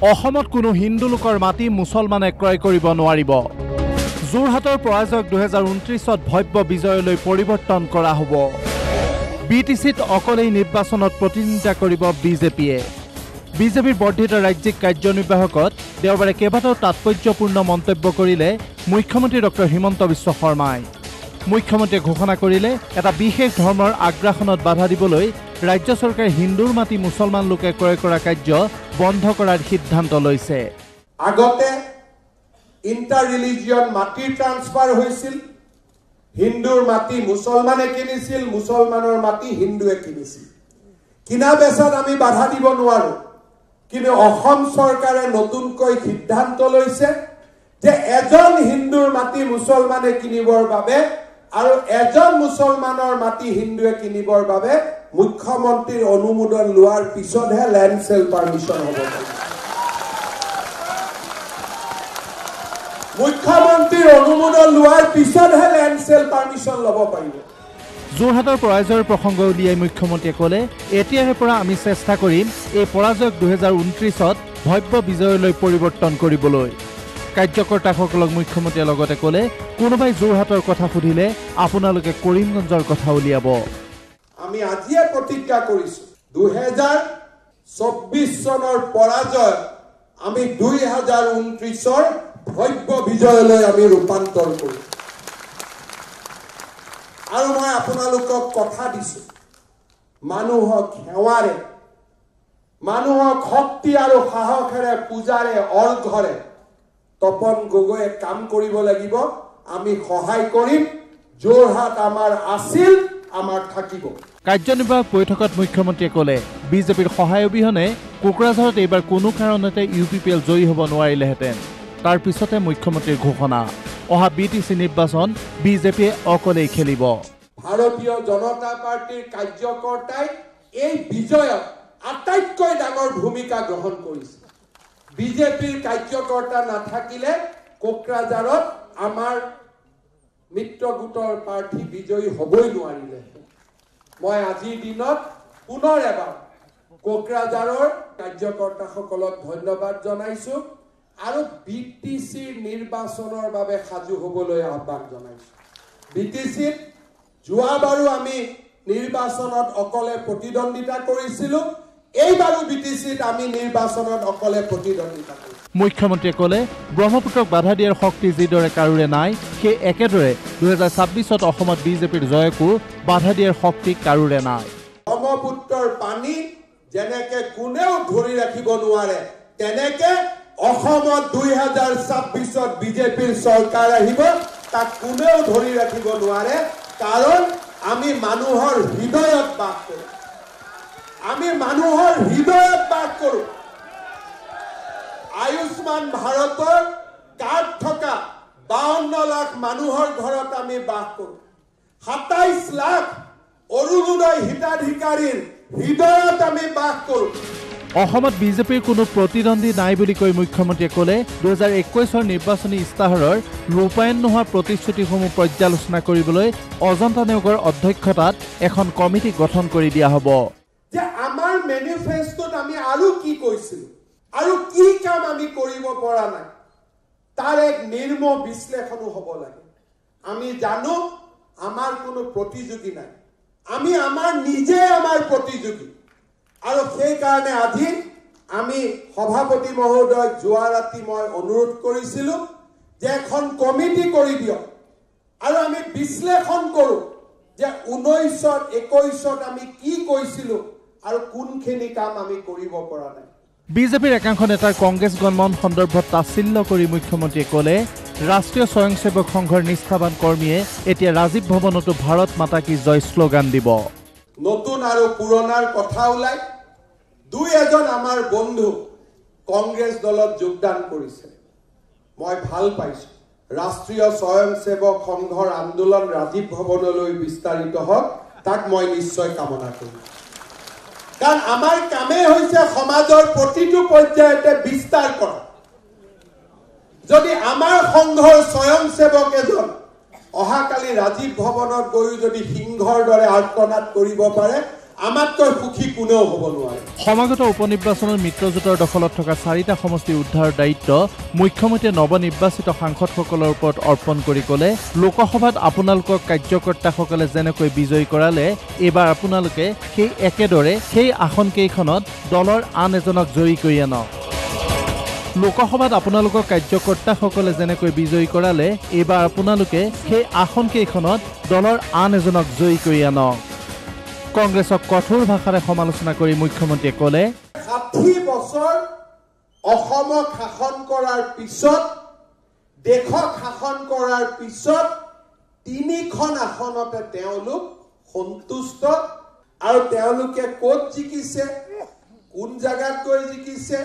অসমত কোনো হিন্দু লোকৰ মাটি মুছলমানে ক্ৰয় কৰিব নোৱাৰিব। যোৰহাটৰ পৰাজয়ক 2029ত ভব্য বিজয়লৈ পৰিৱৰ্তন কৰা হ'ব। বিটিচিত অকলেই নিৰ্বাচনত প্ৰতিদ্বন্দ্বিতা কৰিব বিজেপিয়ে। বিজেপিৰ বৰ্ধিত ৰাজ্যিক কাৰ্যনিৰ্বাহকত দেওবাৰে কেইবাটাও তাৎপৰ্যপূৰ্ণ মন্তব্য কৰিলে মুখ্যমন্ত্ৰী ডক্টৰ হিমন্ত বিশ্ব শৰ্মাই। মুখ্যমন্ত্ৰীয়ে ঘোষণা কৰিলে এটা বিশেষ ধৰ্মৰ আগ্ৰাসনত বাধা দিবলৈ ৰাজ্য চৰকাৰে হিন্দুৰ মাটি মুছলমান লোকে ক্ৰয় কৰা কাৰ্য বন্ধ কৰাৰ সিদ্ধান্ত লৈছে। আগতে ইণ্টাৰ ৰিলিজিয়ন মাটি ট্ৰান্সফাৰ হৈছিল, হিন্দুৰ মাটি মুছলমানে কিনিছিল, মুছলমানৰ মাটি হিন্দুৱে কিনিছিল। কিনা বেচাত আমি বাধা দিব নোৱাৰো, কিন্তু অসম চৰকাৰে নতুনকৈ সিদ্ধান্ত লৈছে যে এজন হিন্দুৰ মাটি মুছলমানে কিনিবৰ বাবে আৰু এজন মুছলমানৰ মাটি হিন্দুৱে কিনিবৰ বাবে মুখ্যমন্ত্ৰীৰ অনুমোদন লোৱাৰ পিছতহে ল্যান্ড সেল পাৰমিশন হ'ব। মুখ্যমন্ত্ৰীৰ অনুমোদন লোৱাৰ পিছতহে ল্যান্ড সেল পাৰমিশন ল'ব পাৰিব। যোৰহাটৰ পৰাজয়ৰ প্ৰসংগ উলিয়াই মুখ্যমন্ত্ৰীয়ে ক'লে, এতিয়াৰে পৰা আমি চেষ্টা কৰিম এই পৰাজয়ক 2029ত ভব্য বিজয়লৈ পৰিৱৰ্তন কৰিবলৈ। কাৰ্যকৰ্তাসকলক মুখ্যমন্ত্ৰীয়ে লগতে ক'লে, কোনোবাই যোৰহাটৰ কথা সুধিলে আপোনালোকে কৰিমগঞ্জৰ কথা উলিয়াব। আমি আজিয়ে প্ৰতিজ্ঞা কৰিছো 2024 চনৰ পৰাজয় আমি 2029ৰ ভব্য বিজয়লৈ আমি ৰূপান্তৰ কৰিম। আৰু মই আপোনালোকক কথা দিছো, মানুহক সেৱাৰে, মানুহক শক্তি আৰু সাহসেৰে, পূজাৰে, অৰ্ঘৰে তপন গগৈয়ে কাম কৰিব লাগিব। আমি সহায় কৰিম। যোৰহাট আমাৰ আছিল, আমাৰ থাকিব। কাৰ্যনিৰ্বাহক বৈঠকত মুখ্যমন্ত্ৰীয়ে ক'লে, বিজেপিৰ সহায় অবিহনে কোকৰাঝাৰত এইবাৰ কোনো কাৰণতে UPPL জয়ী হ'ব নোৱাৰিলেহেঁতেন। তাৰ পিছতে মুখ্যমন্ত্ৰীৰ ঘোষণা, অহা বিটিচি নিৰ্বাচন বিজেপিয়ে অকলেই খেলিব। ভাৰতীয় জনতা পাৰ্টিৰ কাৰ্যকৰ্তাই এই বিজয়ত আটাইতকৈ ডাঙৰ ভূমিকা গ্ৰহণ কৰিছে। বিজেপিৰ কাৰ্যকৰ্তা নাথাকিলে কোকৰাঝাৰত আমাৰ মিত্ৰ গোটৰ প্ৰাৰ্থী বিজয়ী হ'বই নোৱাৰিলে। মই আজিৰ দিনত পুনৰ এবাৰ কোকৰাঝাৰৰ কাৰ্যকৰ্তাসকলক ধন্যবাদ জনাইছো আৰু বিটিচিৰ নিৰ্বাচনৰ বাবে সাজু হ'বলৈ আহ্বান জনাইছো। বিটিচিত যোৱাবাৰো আমি নিৰ্বাচনত অকলে প্ৰতিদ্বন্দ্বিতা কৰিছিলো, এইবাৰো বিটিচিত আমি নিৰ্বাচনত অকলে প্ৰতিদ্বন্দ্বিতা কৰিম। মুখ্যমন্ত্ৰীয়ে ক'লে, ব্ৰহ্মপুত্ৰক বাধা দিয়াৰ শক্তি যিদৰে কাৰোৰে নাই, সেই একেদৰে 2026ত অসমত বিজেপিৰ জয়কো বাধা দিয়াৰ শক্তি কাৰোৰে নাই। ব্ৰহ্মপুত্ৰৰ পানী যেনেকে কোনেও ধৰি ৰাখিব নোৱাৰে, তেনেকে অসমত 2026ত বিজেপিৰ চৰকাৰ আহিব, তাক কোনেও ধৰি ৰাখিব নোৱাৰে। কাৰণ আমি মানুহৰ হৃদয়ত বাস কৰোঁ। আমি মানুহৰ হৃদয়ত বাস কৰোঁ। আয়ুষ্মান ভাৰতৰ কাৰ্ড থকা 52 লাখ মানুহৰ ঘৰত আমি বাস কৰোঁ। 27 লাখ অৰুণোদয় হিতাধিকাৰীৰ হৃদয়ত আমি বাস কৰোঁ। অসমত বিজেপিৰ কোনো প্ৰতিদ্বন্দ্বী নাই বুলি কৈ মুখ্যমন্ত্ৰীয়ে ক'লে, 2021ৰ নিৰ্বাচনী ইস্তাহাৰৰ ৰূপায়ণ নোহোৱা প্ৰতিশ্ৰুতিসমূহ পৰ্যালোচনা কৰিবলৈ অজন্তা নেওগৰ অধ্যক্ষতাত এখন কমিটি গঠন কৰি দিয়া হ'ব। যে আমাৰ মেনিফেষ্টত আমি আৰু কি কৈছিলো আৰু কি কাম আমি কৰিব পৰা নাই, তাৰ এক নিৰ্মম বিশ্লেষণো হ'ব লাগে। আমি জানো আমাৰ কোনো প্ৰতিযোগী নাই, আমি আমাৰ নিজে আমাৰ প্ৰতিযোগী। আৰু সেইকাৰণে আজি আমি সভাপতি মহোদয়ক যোৱা ৰাতি মই অনুৰোধ কৰিছিলো যে এখন কমিটি কৰি দিয়ক আৰু আমি বিশ্লেষণ কৰোঁ যে 19-21ত আমি কি কৈছিলো আৰু কোনখিনি কাম আমি কৰিব পৰা নাই। বিজেপিৰ একাংশ নেতাৰ কংগ্ৰেছ গণমন সন্দৰ্ভত তাচ্ছিল্য কৰি মুখ্যমন্ত্ৰীয়ে ক'লে, ৰাষ্ট্ৰীয় স্বয়ংসেৱক সংঘৰ নিষ্ঠাবান কৰ্মীয়ে এতিয়া ৰাজীৱ ভৱনতো ভাৰত মাতা কি জয় শ্লোগান দিব। নতুন আৰু পুৰণাৰ কথা ওলাই দুই-এজন আমাৰ বন্ধু কংগ্ৰেছ দলত যোগদান কৰিছে। মই ভাল পাইছো। ৰাষ্ট্ৰীয় স্বয়ংসেৱক সংঘৰ আন্দোলন ৰাজীৱ ভৱনলৈ বিস্তাৰিত হওক, তাক মই নিশ্চয় কামনা কৰিম। কাৰণ আমাৰ কামেই হৈছে সমাজৰ প্ৰতিটো পৰ্যায়তে বিস্তাৰ কৰা। যদি আমাৰ সংঘৰ স্বয়ংসেৱক এজন অহাকালি ৰাজীৱ ভৱনত গৈ যদি সিংহৰ দৰে আৰ্তনাদ কৰিব পাৰে, আমাতকৈ সুখী কোনেও হ'ব নোৱাৰে। সমাগত উপনিৰ্বাচনৰ মিত্ৰজোঁটৰ দখলত থকা 4টা সমষ্টি উদ্ধাৰৰ দায়িত্ব মুখ্যমন্ত্ৰীয়ে নৱনিৰ্বাচিত সাংসদসকলৰ ওপৰত অৰ্পণ কৰি ক'লে, লোকসভাত আপোনালোকৰ কাৰ্যকৰ্তাসকলে যেনেকৈ বিজয়ী কৰালে, এইবাৰ আপোনালোকে সেই একেদৰে সেই আসনকেইখনত দলৰ আন এজনক জয়ী কৰি আনক। লোকসভাত আপোনালোকৰ কাৰ্যকৰ্তাসকলে যেনেকৈ বিজয়ী কৰালে, এইবাৰ আপোনালোকে সেই আসনকেইখনত দলৰ আন এজনক জয়ী কৰি আনক। কংগ্ৰেছক কঠোৰ ভাষাৰে সমালোচনা কৰি মুখ্যমন্ত্ৰীয়ে ক'লে, 60 বছৰ অসমক শাসন কৰাৰ পিছত, দেশক শাসন কৰাৰ পিছত 3খন আসনতে তেওঁলোক সন্তুষ্ট আৰু তেওঁলোকে ক'ত জিকিছে, কোন জাগাত গৈ জিকিছে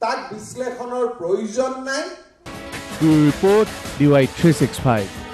তাক বিশ্লেষণৰ প্ৰয়োজন নাই। Report DY365।